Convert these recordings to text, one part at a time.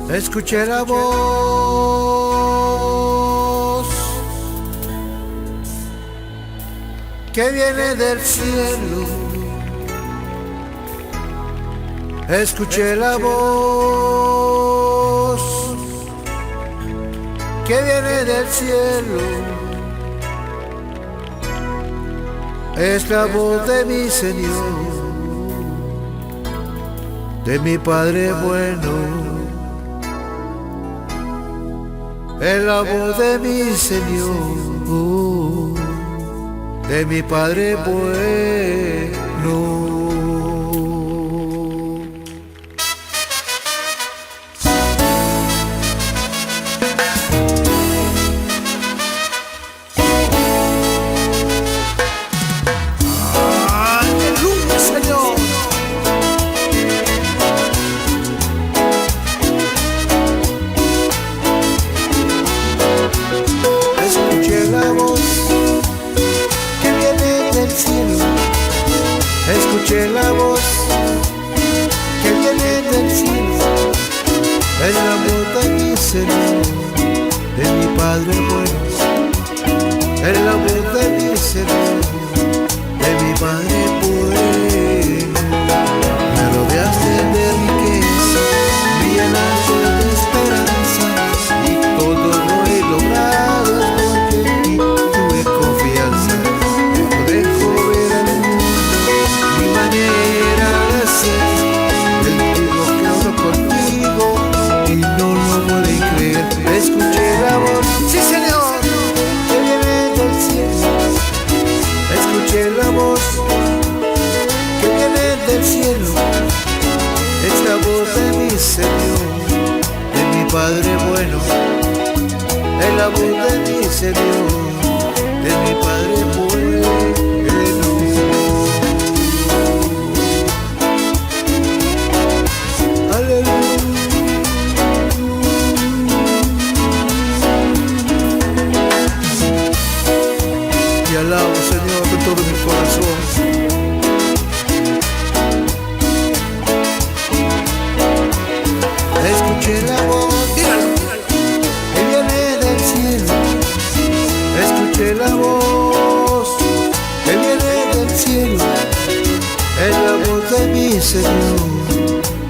Escuché la voz que viene del cielo. Escuché la voz que viene del cielo. Es la voz de mi Señor, de mi Padre bueno. Es la voz de mi Señor, de mi Padre bueno. ¡Aleluya, Señor! Escuché la voz que viene del cielo. Escuché la voz que viene del cielo. Es la voz de mi Señor, de mi Padre bueno. Es la voz de mi Señor, de mi Padre bueno. Me rodeaste de riqueza, me llenaste de esperanza, y todo lo he logrado porque en ti tuve confianza. No dejo ver al mundo mi manera de ser. El tiempo que oro contigo y no lo pueden creer. Escuché la voz, sí Señor, que viene del cielo. Escuché la voz que viene del cielo. Es la voz de mi Señor, de mi Padre bueno. Es la voz de mi Señor, de mi Padre bueno. Aleluya. Y alabo, Señor, con todo mi corazón. Escuché la voz que viene del cielo. Escuché la voz que viene del cielo. Es la voz de mi Señor,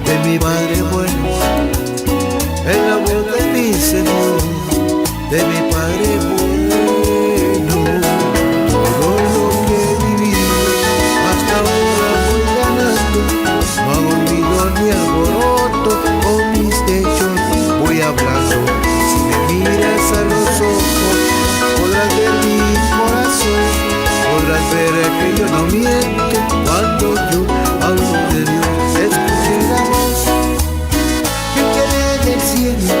de mi Padre bueno. Es la voz de mi Señor, de mi Padre bueno. Todo lo que he vivido hasta ahora voy ganando. No hago ruido ni alboroto, con mis techos voy hablando. Si me miras a los ojos, podrás ver mi corazón. Podrás ver que yo no miento cuando yo hablo de Dios. Escuché la voz que viene del cielo.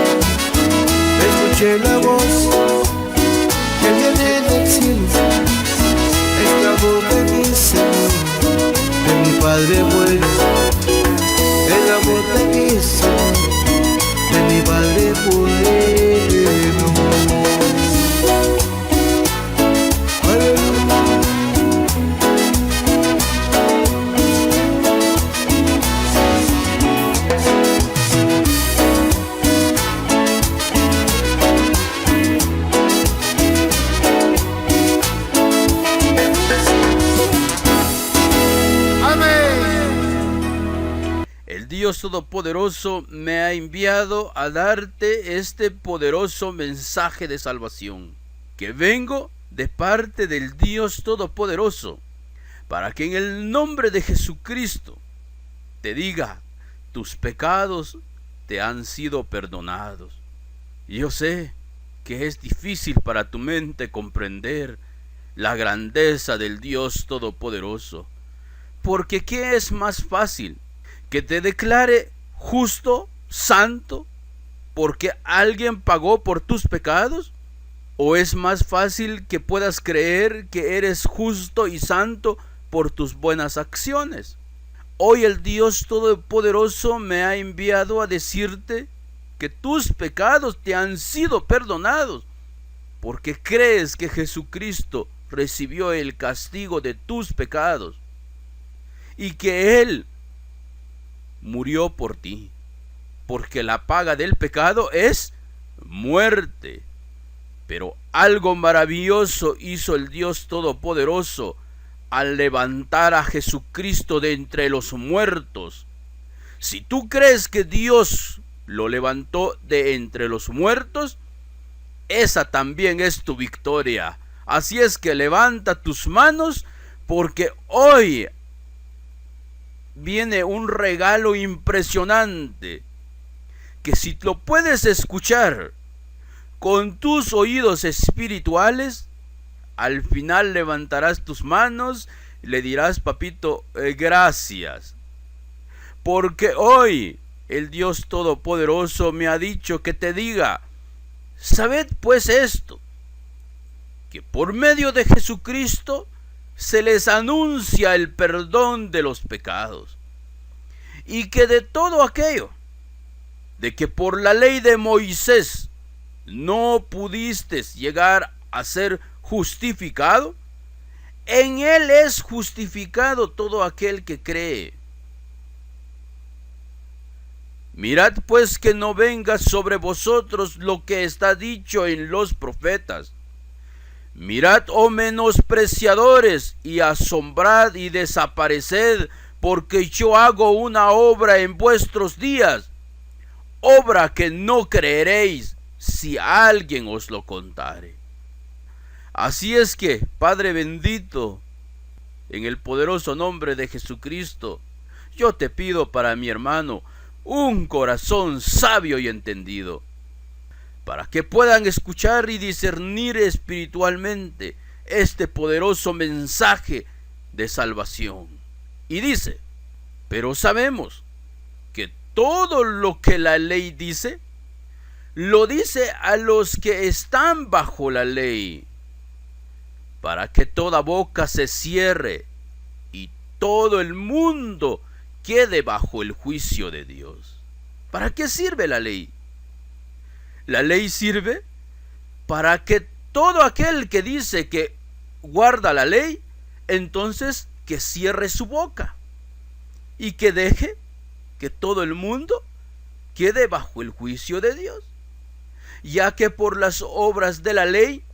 Escuché la voz que viene del cielo. Es la voz de mi Señor, de mi Padre bueno. Es la voz de mi Señor, de mi Padre bueno. Aleluya. El Dios Todopoderoso me ha enviado a darte este poderoso mensaje de salvación, que vengo de parte del Dios Todopoderoso, para que en el nombre de Jesucristo te diga, tus pecados te han sido perdonados. Yo sé que es difícil para tu mente comprender la grandeza del Dios Todopoderoso, porque ¿qué es más fácil? ¿Que te declare justo, santo, porque alguien pagó por tus pecados? ¿O es más fácil que puedas creer que eres justo y santo por tus buenas acciones? Hoy el Dios Todopoderoso me ha enviado a decirte que tus pecados te han sido perdonados, porque crees que Jesucristo recibió el castigo de tus pecados y que Él murió por ti. porque la paga del pecado es muerte. Pero algo maravilloso hizo el Dios Todopoderoso al levantar a Jesucristo de entre los muertos. Si tú crees que Dios lo levantó de entre los muertos, esa también es tu victoria. Así es que levanta tus manos, porque hoy viene un regalo impresionante, que si lo puedes escuchar con tus oídos espirituales, al final levantarás tus manos y le dirás: papito, gracias. Porque hoy el Dios Todopoderoso me ha dicho que te diga: sabed pues esto, que por medio de Jesucristo se les anuncia el perdón de los pecados, y que de todo aquello de que por la ley de Moisés no pudiste llegar a ser justificado, en él es justificado todo aquel que cree. Mirad pues que no venga sobre vosotros lo que está dicho en los profetas. Mirad, oh menospreciadores, y asombrad y desapareced, porque yo hago una obra en vuestros días, obra que no creeréis si alguien os lo contare. Así es que, Padre bendito, en el poderoso nombre de Jesucristo, yo te pido para mi hermano un corazón sabio y entendido, para que puedan escuchar y discernir espiritualmente este poderoso mensaje de salvación. Y dice: pero sabemos que todo lo que la ley dice, lo dice a los que están bajo la ley, para que toda boca se cierre y todo el mundo quede bajo el juicio de Dios. ¿Para qué sirve la ley? La ley sirve para que todo aquel que dice que guarda la ley, entonces que cierre su boca y que deje que todo el mundo quede bajo el juicio de Dios, ya que por las obras de la ley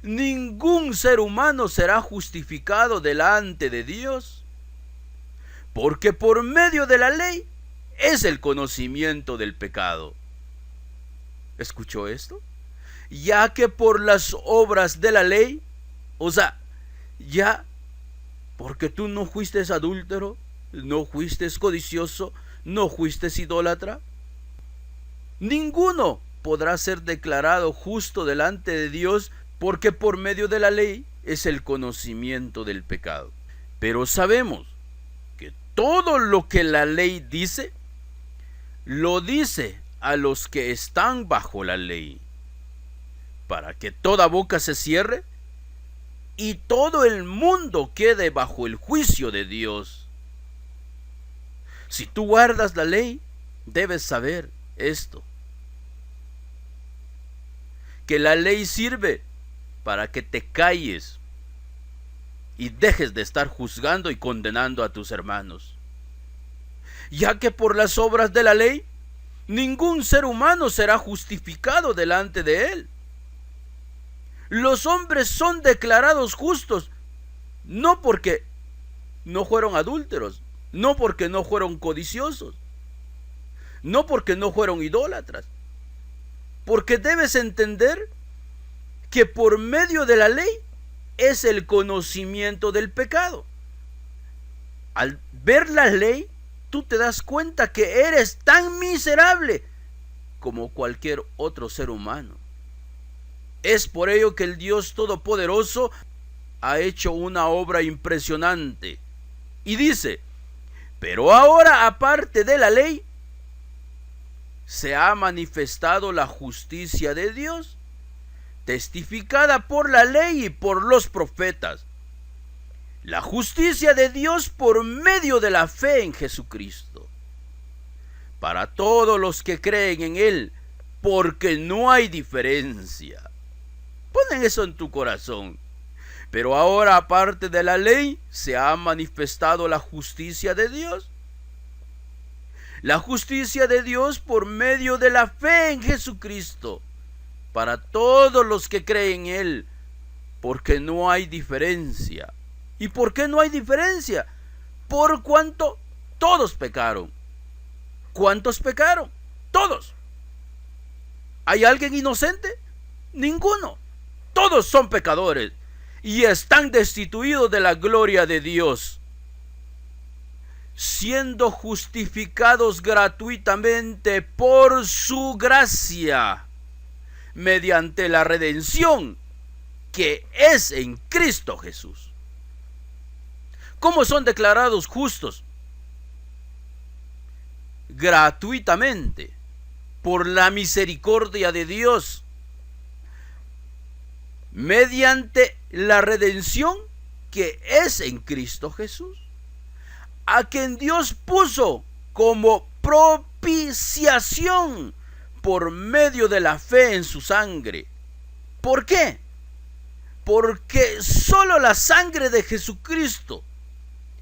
ningún ser humano será justificado delante de Dios, porque por medio de la ley es el conocimiento del pecado. ¿Escuchó esto? Ya que por las obras de la ley, o sea, ya porque tú no fuiste adúltero, no fuiste codicioso, no fuiste idólatra, ninguno podrá ser declarado justo delante de Dios, porque por medio de la ley es el conocimiento del pecado. Pero sabemos que todo lo que la ley dice, lo dice a los que están bajo la ley, para que toda boca se cierre y todo el mundo quede bajo el juicio de Dios. Si tú guardas la ley, debes saber esto, que la ley sirve para que te calles y dejes de estar juzgando y condenando a tus hermanos, ya que por las obras de la ley ningún ser humano será justificado delante de él. Los hombres son declarados justos no porque no fueron adúlteros, no porque no fueron codiciosos, no porque no fueron idólatras, porque debes entender que por medio de la ley es el conocimiento del pecado. Al ver la ley, tú te das cuenta que eres tan miserable como cualquier otro ser humano. Es por ello que el Dios Todopoderoso ha hecho una obra impresionante. Y dice: pero ahora, aparte de la ley, se ha manifestado la justicia de Dios, testificada por la ley y por los profetas. La justicia de Dios por medio de la fe en Jesucristo, para todos los que creen en Él, porque no hay diferencia. Ponen eso en tu corazón. Pero ahora, aparte de la ley, se ha manifestado la justicia de Dios. la justicia de Dios por medio de la fe en Jesucristo, para todos los que creen en Él, porque no hay diferencia. ¿Y por qué no hay diferencia? Por cuanto todos pecaron. ¿Cuántos pecaron? Todos. ¿Hay alguien inocente? Ninguno. Todos son pecadores y están destituidos de la gloria de Dios, siendo justificados gratuitamente por su gracia, mediante la redención que es en Cristo Jesús. ¿Cómo son declarados justos? Gratuitamente, por la misericordia de Dios, mediante la redención que es en Cristo Jesús, a quien Dios puso como propiciación por medio de la fe en su sangre. ¿Por qué? Porque solo la sangre de Jesucristo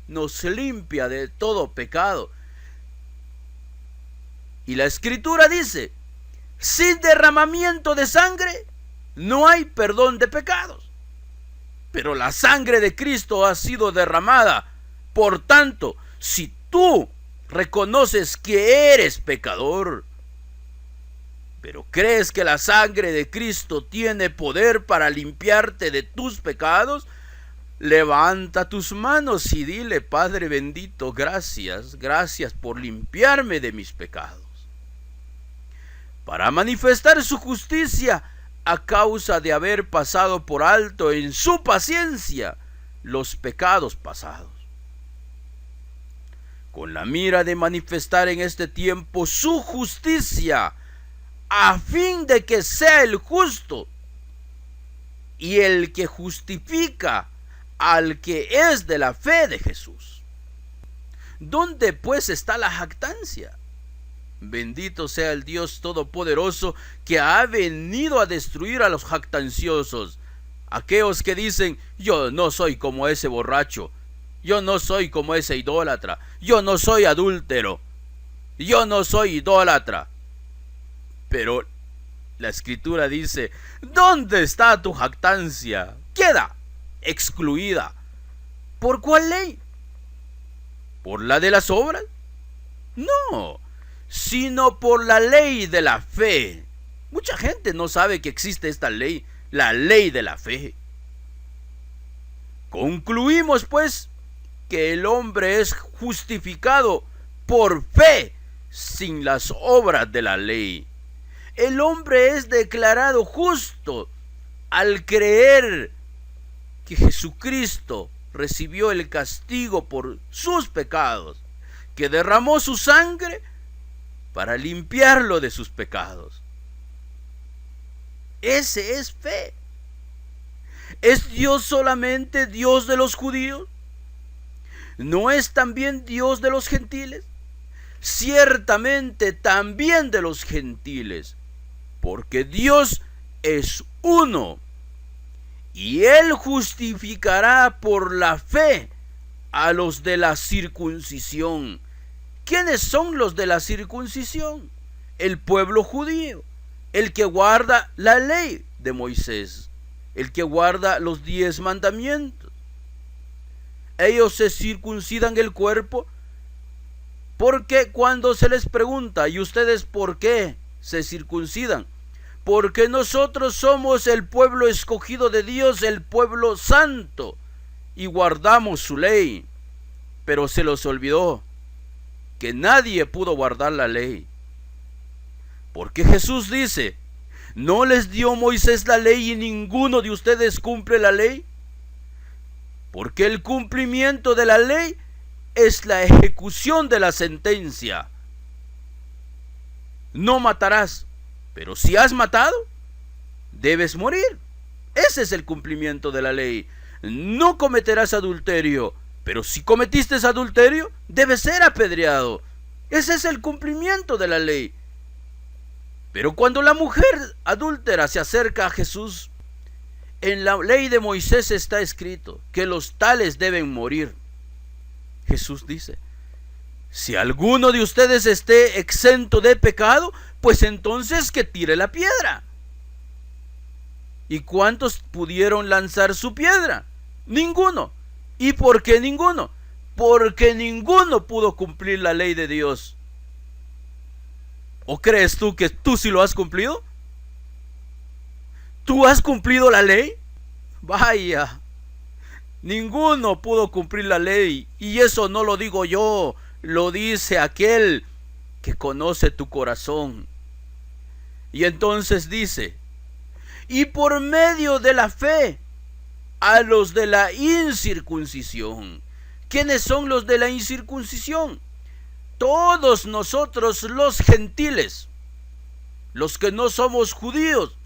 nos limpia de todo pecado. Y la Escritura dice, sin derramamiento de sangre no hay perdón de pecados. Pero la sangre de Cristo ha sido derramada. Por tanto, si tú reconoces que eres pecador, pero crees que la sangre de Cristo tiene poder para limpiarte de tus pecados, levanta tus manos y dile: Padre bendito, gracias por limpiarme de mis pecados, para manifestar su justicia a causa de haber pasado por alto en su paciencia los pecados pasados, con la mira de manifestar en este tiempo su justicia, a fin de que sea el justo y el que justifica al que es de la fe de Jesús. ¿Dónde pues está la jactancia? Bendito sea el Dios Todopoderoso, que ha venido a destruir a los jactanciosos, aquellos que dicen: yo no soy como ese borracho, yo no soy como ese idólatra, yo no soy adúltero, yo no soy idólatra. Pero la Escritura dice: ¿dónde está tu jactancia? Queda excluida. ¿Por cuál ley? ¿Por la de las obras? No, sino por la ley de la fe. Mucha gente no sabe que existe esta ley, la ley de la fe. Concluimos pues que el hombre es justificado por fe, sin las obras de la ley. El hombre es declarado justo al creer que Jesucristo recibió el castigo por sus pecados, que derramó su sangre para limpiarlo de sus pecados. Ese es fe. ¿Es Dios solamente Dios de los judíos? ¿No es también Dios de los gentiles? Ciertamente también de los gentiles, porque Dios es uno, y Él justificará por la fe a los de la circuncisión. ¿Quiénes son los de la circuncisión? El pueblo judío, el que guarda la ley de Moisés, el que guarda los 10 mandamientos. Ellos se circuncidan el cuerpo, porque cuando se les pregunta: ¿y ustedes por qué se circuncidan? Porque nosotros somos el pueblo escogido de Dios, el pueblo santo, y guardamos su ley. Pero se los olvidó que nadie pudo guardar la ley, porque Jesús dice: ¿no les dio Moisés la ley y ninguno de ustedes cumple la ley? Porque el cumplimiento de la ley es la ejecución de la sentencia. No matarás, pero si has matado, debes morir. Ese es el cumplimiento de la ley. No cometerás adulterio, pero si cometiste adulterio, debes ser apedreado. Ese es el cumplimiento de la ley. Pero cuando la mujer adúltera se acerca a Jesús, en la ley de Moisés está escrito que los tales deben morir. Jesús dice: Si alguno de ustedes esté exento de pecado, pues entonces que tire la piedra. ¿Y cuántos pudieron lanzar su piedra? Ninguno. ¿Y por qué ninguno? Porque ninguno pudo cumplir la ley de Dios. ¿O crees tú que tú sí lo has cumplido? ¿Tú has cumplido la ley? Vaya, ninguno pudo cumplir la ley. Y eso no lo digo yo, lo dice aquel que conoce tu corazón. Y entonces dice, y por medio de la fe a los de la incircuncisión. ¿Quiénes son los de la incircuncisión? Todos nosotros los gentiles, los que no somos judíos,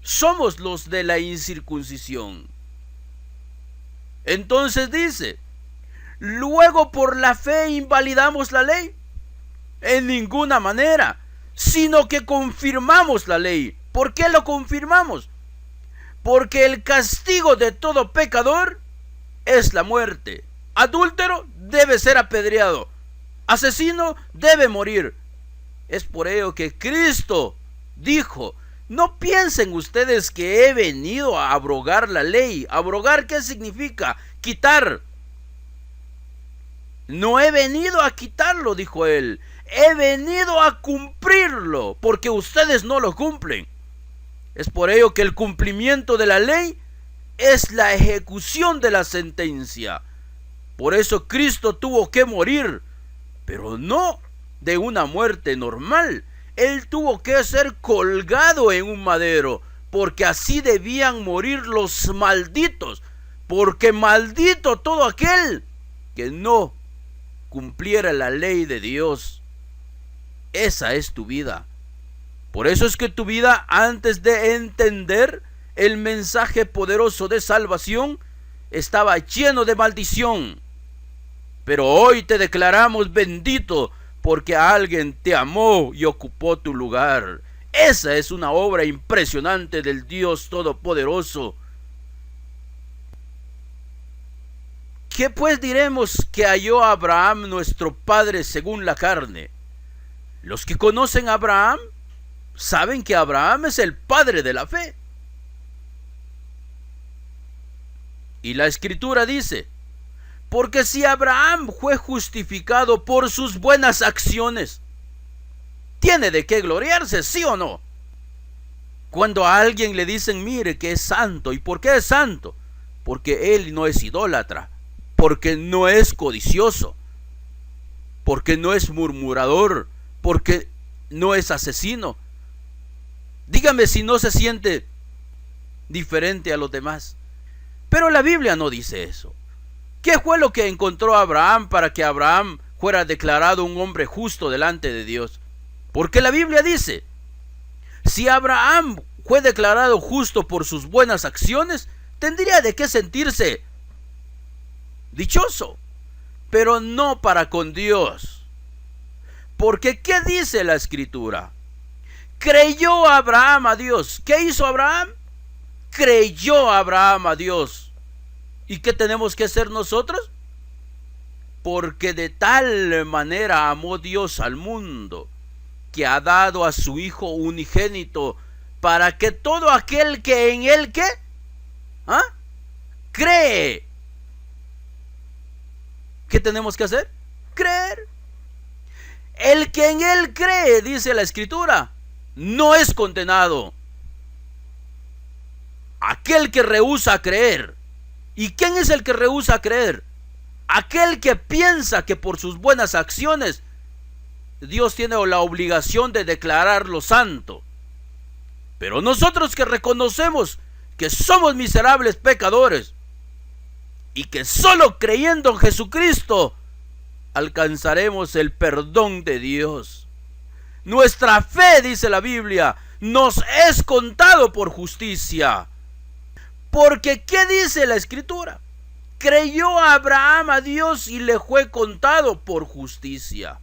somos los de la incircuncisión. Entonces dice, luego por la fe invalidamos la ley. En ninguna manera, sino que confirmamos la ley. ¿Por qué lo confirmamos? Porque el castigo de todo pecador es la muerte. Adúltero debe ser apedreado. Asesino debe morir. Es por ello que Cristo dijo, no piensen ustedes que he venido a abrogar la ley. ¿Abrogar qué significa? Quitar. No he venido a quitarlo, dijo él. He venido a cumplirlo, porque ustedes no lo cumplen. Es por ello que el cumplimiento de la ley es la ejecución de la sentencia. Por eso Cristo tuvo que morir, pero no de una muerte normal. Él tuvo que ser colgado en un madero, porque así debían morir los malditos, porque maldito todo aquel que no cumpliera la ley de Dios. Esa es tu vida. Por eso es que tu vida, antes de entender el mensaje poderoso de salvación, estaba lleno de maldición. Pero hoy te declaramos bendito, porque alguien te amó y ocupó tu lugar. Esa es una obra impresionante del Dios Todopoderoso. ¿Qué pues diremos que halló Abraham nuestro padre según la carne? Los que conocen a Abraham saben que Abraham es el padre de la fe. Y la Escritura dice, porque si Abraham fue justificado por sus buenas acciones, ¿tiene de qué gloriarse, sí o no? Cuando a alguien le dicen, mire que es santo, ¿y por qué es santo? Porque él no es idólatra, porque no es codicioso, porque no es murmurador, porque no es asesino. Dígame si no se siente diferente a los demás. Pero la Biblia no dice eso. ¿Qué fue lo que encontró Abraham para que Abraham fuera declarado un hombre justo delante de Dios? Porque la Biblia dice, si Abraham fue declarado justo por sus buenas acciones, tendría de qué sentirse dichoso, pero no para con Dios. Porque ¿qué dice la Escritura? Creyó Abraham a Dios. ¿Qué hizo Abraham? Creyó Abraham a Dios. ¿Y qué tenemos que hacer nosotros? Porque de tal manera amó Dios al mundo, que ha dado a su Hijo unigénito, para que todo aquel que en él, ¿qué? Cree. ¿Qué tenemos que hacer? Creer. El que en él cree, dice la Escritura, no es condenado. Aquel que rehúsa creer. ¿Y quién es el que rehúsa creer? Aquel que piensa que por sus buenas acciones Dios tiene la obligación de declararlo santo. Pero nosotros que reconocemos que somos miserables pecadores y que solo creyendo en Jesucristo alcanzaremos el perdón de Dios. Nuestra fe, dice la Biblia, nos es contado por justicia. Porque ¿qué dice la Escritura? Creyó Abraham a Dios y le fue contado por justicia.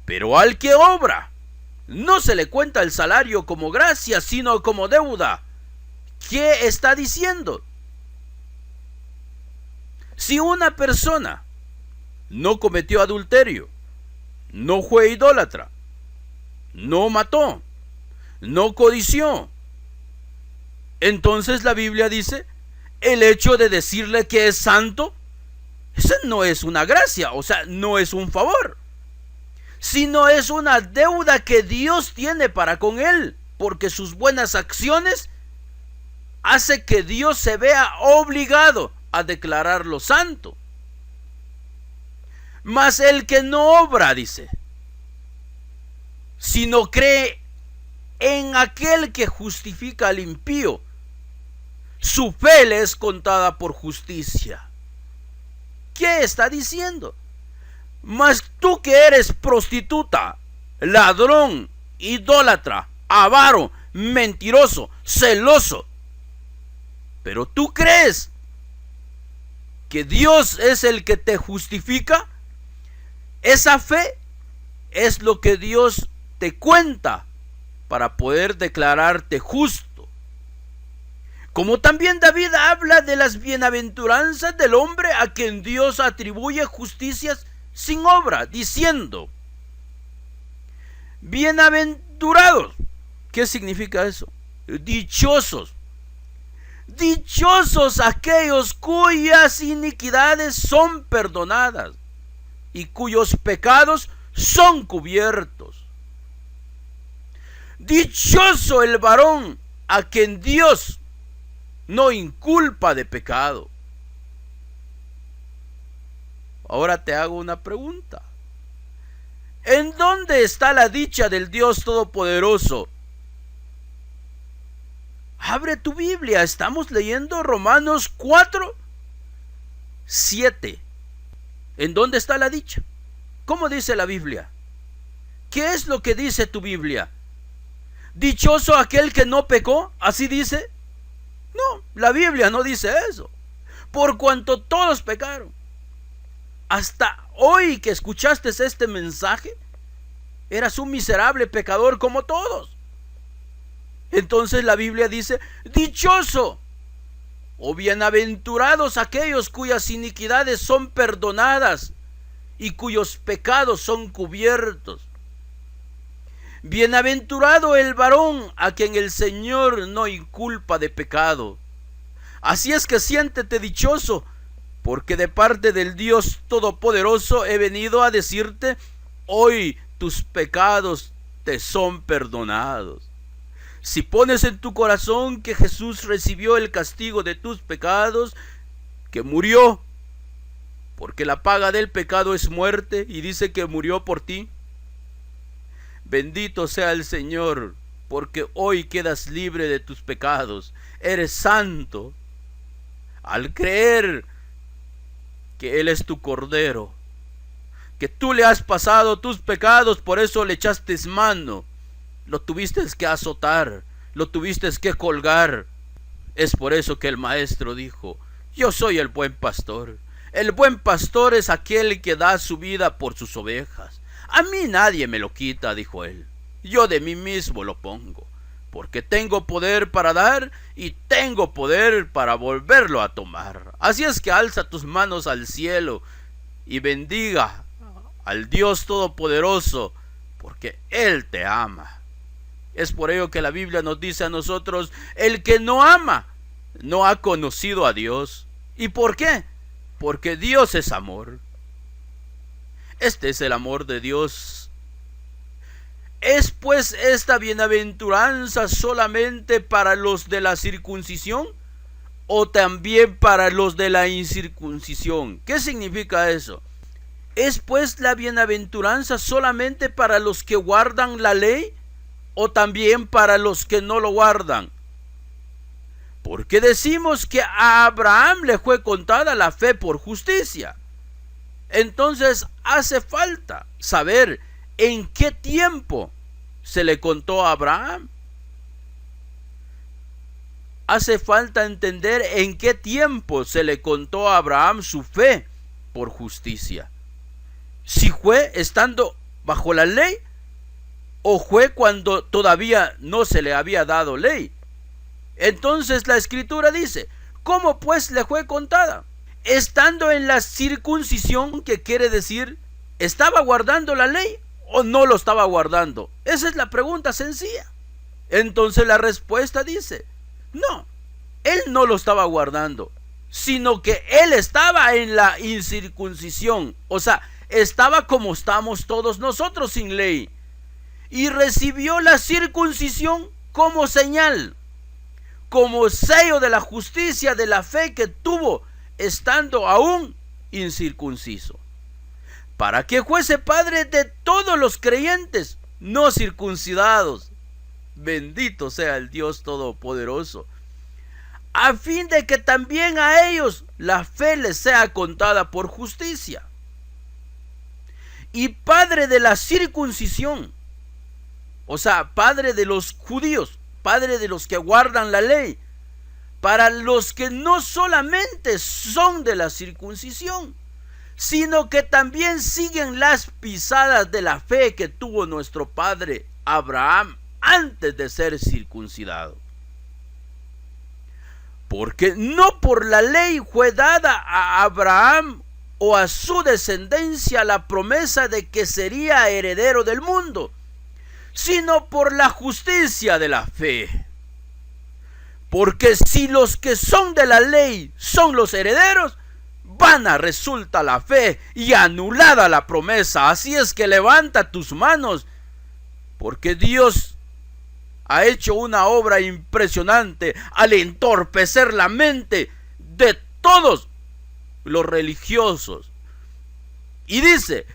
Pero al que obra, no se le cuenta el salario como gracia, sino como deuda. ¿Qué está diciendo? Si una persona no cometió adulterio no fue idólatra, no mató, no codició. Entonces la Biblia dice, el hecho de decirle que es santo, esa no es una gracia, o sea, no es un favor, sino es una deuda que Dios tiene para con él, porque sus buenas acciones hace que Dios se vea obligado a declararlo santo. Mas el que no obra, dice, sino cree en aquel que justifica al impío, su fe le es contada por justicia. ¿Qué está diciendo? Mas tú que eres prostituta, ladrón, idólatra, avaro, mentiroso, celoso, pero tú crees que Dios es el que te justifica, esa fe es lo que Dios te cuenta para poder declararte justo. Como también David habla de las bienaventuranzas del hombre a quien Dios atribuye justicias sin obra, diciendo, bienaventurados. ¿Qué significa eso? Dichosos. Dichosos aquellos cuyas iniquidades son perdonadas y cuyos pecados son cubiertos. Dichoso el varón a quien Dios no inculpa de pecado. Ahora te hago una pregunta. ¿En dónde está la dicha del Dios Todopoderoso? Abre tu Biblia, estamos leyendo Romanos 4:7. ¿En dónde está la dicha? ¿Cómo dice la Biblia? ¿Qué es lo que dice tu Biblia? ¿Dichoso aquel que no pecó? ¿Así dice? No, la Biblia no dice eso. Por cuanto todos pecaron. Hasta hoy que escuchaste este mensaje, eras un miserable pecador como todos. Entonces la Biblia dice, dichoso o bienaventurados aquellos cuyas iniquidades son perdonadas y cuyos pecados son cubiertos. Bienaventurado el varón a quien el Señor no inculpa de pecado. Así es que siéntete dichoso, porque de parte del Dios Todopoderoso he venido a decirte, hoy tus pecados te son perdonados. Si pones en tu corazón que Jesús recibió el castigo de tus pecados, que murió, porque la paga del pecado es muerte, y dice que murió por ti, bendito sea el Señor, porque hoy quedas libre de tus pecados, eres santo, al creer que Él es tu Cordero, que tú le has pasado tus pecados, por eso le echaste mano, lo tuviste que azotar, lo tuviste que colgar. Es por eso que el maestro dijo, yo soy el buen pastor. El buen pastor es aquel que da su vida por sus ovejas. A mí nadie me lo quita, dijo él. Yo de mí mismo lo pongo, porque tengo poder para dar y tengo poder para volverlo a tomar. Así es que alza tus manos al cielo y bendiga al Dios Todopoderoso, porque Él te ama. Es por ello que la Biblia nos dice a nosotros, el que no ama, no ha conocido a Dios. ¿Y por qué? Porque Dios es amor. Este es el amor de Dios. ¿Es pues esta bienaventuranza solamente para los de la circuncisión o también para los de la incircuncisión? ¿Qué significa eso? ¿Es pues la bienaventuranza solamente para los que guardan la ley o también para los que no lo guardan? Porque decimos que a Abraham le fue contada la fe por justicia. Entonces hace falta saber en qué tiempo se le contó a Abraham. Hace falta entender en qué tiempo se le contó a Abraham su fe por justicia. Si fue estando bajo la ley o fue cuando todavía no se le había dado ley. Entonces la Escritura dice, ¿cómo pues le fue contada? Estando en la circuncisión, que quiere decir, estaba guardando la ley o no lo estaba guardando? Esa es la pregunta sencilla. Entonces la respuesta dice, no, él no lo estaba guardando, sino que él estaba en la incircuncisión. O sea, estaba como estamos todos nosotros sin ley. Y recibió la circuncisión como señal, como sello de la justicia de la fe que tuvo estando aún incircunciso, para que fuese padre de todos los creyentes no circuncidados. Bendito sea el Dios Todopoderoso, a fin de que también a ellos la fe les sea contada por justicia. Y padre de la circuncisión, o sea, padre de los judíos, padre de los que guardan la ley, para los que no solamente son de la circuncisión, sino que también siguen las pisadas de la fe que tuvo nuestro padre Abraham antes de ser circuncidado. Porque no por la ley fue dada a Abraham o a su descendencia la promesa de que sería heredero del mundo, sino por la justicia de la fe. Porque si los que son de la ley son los herederos, vana resulta la fe y anulada la promesa. Así es que levanta tus manos, porque Dios ha hecho una obra impresionante al entorpecer la mente de todos los religiosos. Y dice,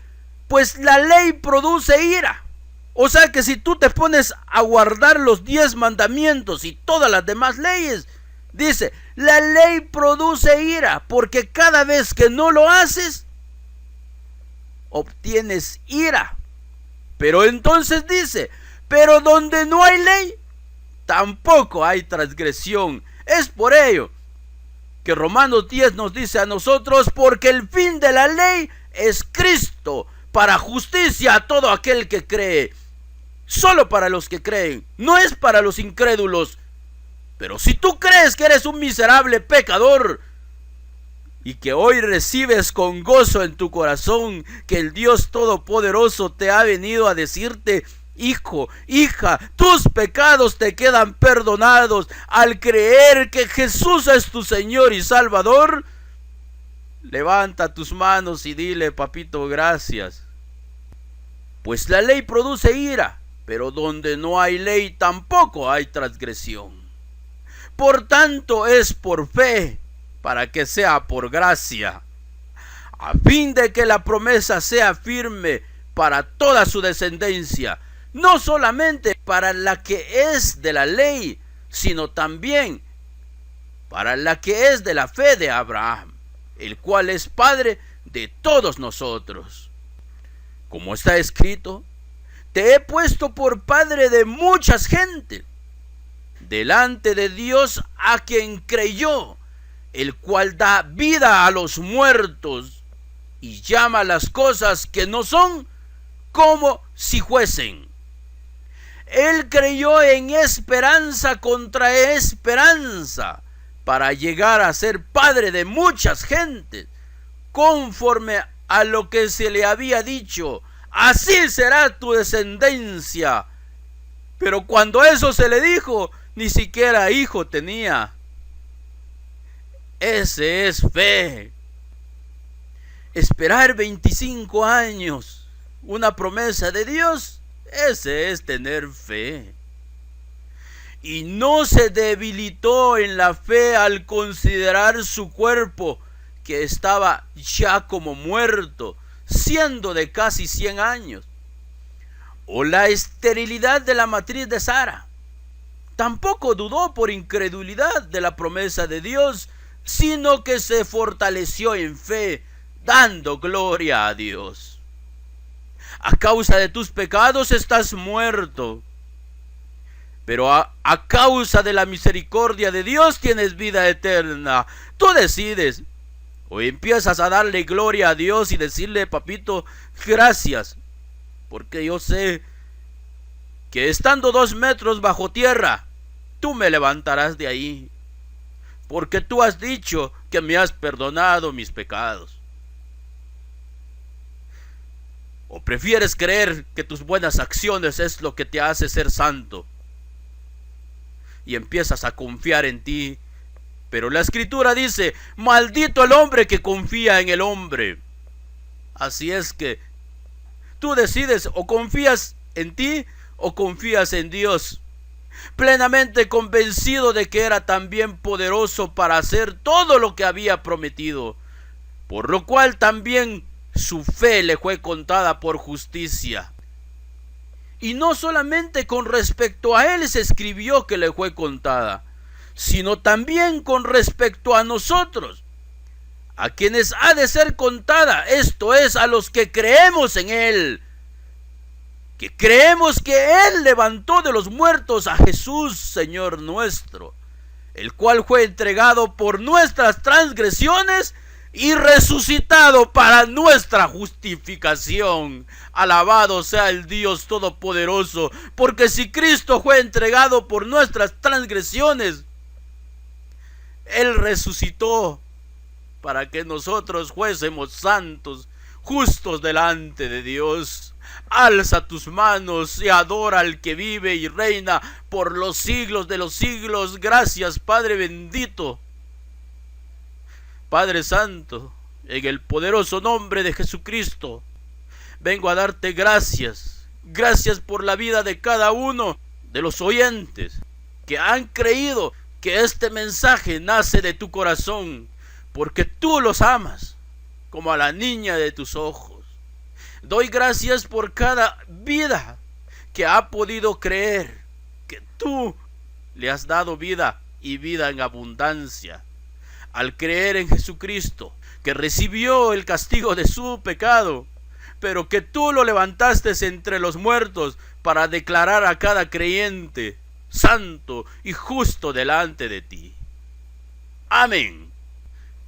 pues la ley produce ira. O sea que si tú te pones a guardar los 10 mandamientos y todas las demás leyes, dice, la ley produce ira, porque cada vez que no lo haces, obtienes ira. Pero entonces dice, pero donde no hay ley, tampoco hay transgresión. Es por ello que Romanos 10 nos dice a nosotros, porque el fin de la ley es Cristo, para justicia a todo aquel que cree. Solo para los que creen, no es para los incrédulos. Pero si tú crees que eres un miserable pecador y que hoy recibes con gozo en tu corazón que el Dios Todopoderoso te ha venido a decirte, hijo, hija, tus pecados te quedan perdonados al creer que Jesús es tu Señor y Salvador, levanta tus manos y dile, papito, gracias. Pues la ley produce ira, pero donde no hay ley tampoco hay transgresión. Por tanto es por fe, para que sea por gracia, a fin de que la promesa sea firme para toda su descendencia, no solamente para la que es de la ley, sino también para la que es de la fe de Abraham, el cual es padre de todos nosotros. Como está escrito, te he puesto por padre de muchas gentes, delante de Dios a quien creyó, el cual da vida a los muertos y llama las cosas que no son como si fuesen. Él creyó en esperanza contra esperanza, para llegar a ser padre de muchas gentes, conforme a lo que se le había dicho, así será tu descendencia. Pero cuando eso se le dijo, ni siquiera hijo tenía. Ese es fe. Esperar 25 años, una promesa de Dios, ese es tener fe. Y no se debilitó en la fe al considerar su cuerpo, que estaba ya como muerto, siendo de casi 100 años, o la esterilidad de la matriz de Sara. Tampoco dudó por incredulidad de la promesa de Dios, sino que se fortaleció en fe, dando gloria a Dios. A causa de tus pecados estás muerto, pero a causa de la misericordia de Dios tienes vida eterna. Tú decides. O empiezas a darle gloria a Dios y decirle, papito, gracias, porque yo sé que estando 2 metros bajo tierra, tú me levantarás de ahí, porque tú has dicho que me has perdonado mis pecados. ¿O prefieres creer que tus buenas acciones es lo que te hace ser santo? Y empiezas a confiar en ti. Pero la Escritura dice, maldito el hombre que confía en el hombre. Así es que tú decides, o confías en ti o confías en Dios, plenamente convencido de que era también poderoso para hacer todo lo que había prometido, por lo cual también su fe le fue contada por justicia. Y no solamente con respecto a él se escribió que le fue contada, sino también con respecto a nosotros, a quienes ha de ser contada, esto es, a los que creemos en él, que creemos que él levantó de los muertos a Jesús, Señor nuestro, el cual fue entregado por nuestras transgresiones y resucitado para nuestra justificación. Alabado sea el Dios Todopoderoso, porque si Cristo fue entregado por nuestras transgresiones, él resucitó para que nosotros fuésemos santos, justos delante de Dios. Alza tus manos y adora al que vive y reina por los siglos de los siglos. Gracias, Padre bendito. Padre Santo, en el poderoso nombre de Jesucristo, vengo a darte gracias. Gracias por la vida de cada uno de los oyentes que han creído que este mensaje nace de tu corazón, porque tú los amas como a la niña de tus ojos. Doy gracias por cada vida que ha podido creer que tú le has dado vida y vida en abundancia. Al creer en Jesucristo, que recibió el castigo de su pecado, pero que tú lo levantaste entre los muertos para declarar a cada creyente santo y justo delante de ti. Amén.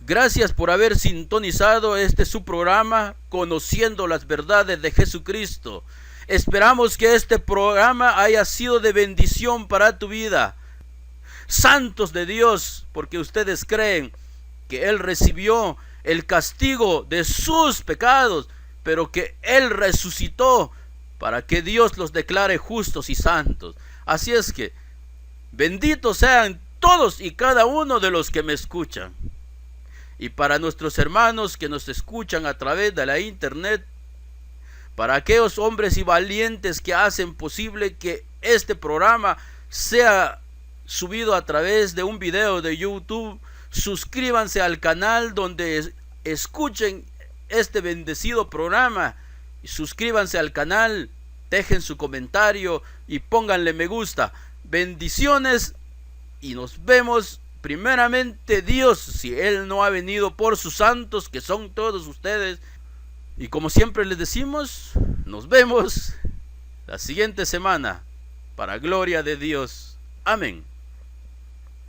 Gracias por haber sintonizado su programa, Conociendo las Verdades de Jesucristo. Esperamos que este programa haya sido de bendición para tu vida. Santos de Dios, porque ustedes creen que Él recibió el castigo de sus pecados, pero que Él resucitó para que Dios los declare justos y santos. Así es que, benditos sean todos y cada uno de los que me escuchan. Y para nuestros hermanos que nos escuchan a través de la internet, para aquellos hombres y valientes que hacen posible que este programa sea subido a través de un video de YouTube, suscríbanse al canal donde escuchen este bendecido programa. Y suscríbanse al canal, dejen su comentario y pónganle me gusta. Bendiciones y nos vemos. Primeramente Dios, si Él no ha venido por sus santos, que son todos ustedes. Y como siempre les decimos, nos vemos la siguiente semana, para gloria de Dios. Amén.